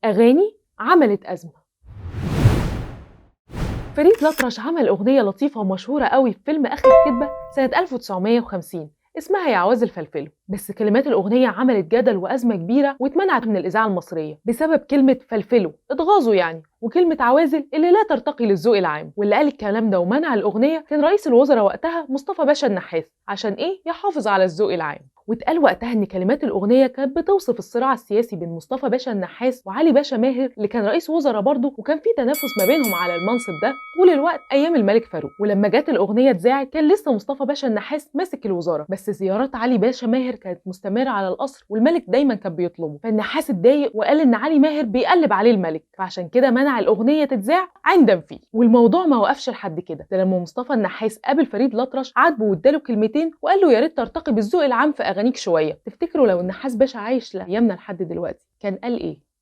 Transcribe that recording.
أغاني عملت أزمة. فريد الأطرش عمل أغنية لطيفة ومشهورة قوي في فيلم آخر كدبة سنة 1950 اسمها يا عواز الفلفلو، بس كلمات الأغنية عملت جدل وأزمة كبيرة واتمنعت من الإذاعة المصرية بسبب كلمة فلفلو اتغاظوا يعني، وكلمة عوازل اللي لا ترتقي للذوق العام. واللي قال الكلام ده ومنع الأغنية كان رئيس الوزراء وقتها مصطفى باشا النحاس، عشان إيه؟ يحافظ على الذوق العام. واتقال وقتها ان كلمات الاغنيه كانت بتوصف الصراع السياسي بين مصطفى باشا النحاس وعلي باشا ماهر اللي كان رئيس وزراء برضه، وكان في تنافس ما بينهم على المنصب ده طول الوقت ايام الملك فاروق. ولما جت الاغنيه اتذاعت كان لسه مصطفى باشا النحاس ماسك الوزاره، بس زيارات علي باشا ماهر كانت مستمره على القصر والملك دايما كان بيطلبه، فالنحاس اتضايق وقال ان علي ماهر بيقلب عليه الملك، فعشان كده منع الاغنيه تتذاع عندا فيه. والموضوع ما وقفش لحد كده، ده لما مصطفى النحاس قابل فريد الأطرش عاتبه واداله كلمتين وقال له يا ريت ترتقي بالذوق العام في اغانيك شويه. تفتكروا لو النحاس باشا عايش لايامنا لحد دلوقتي كان قال ايه؟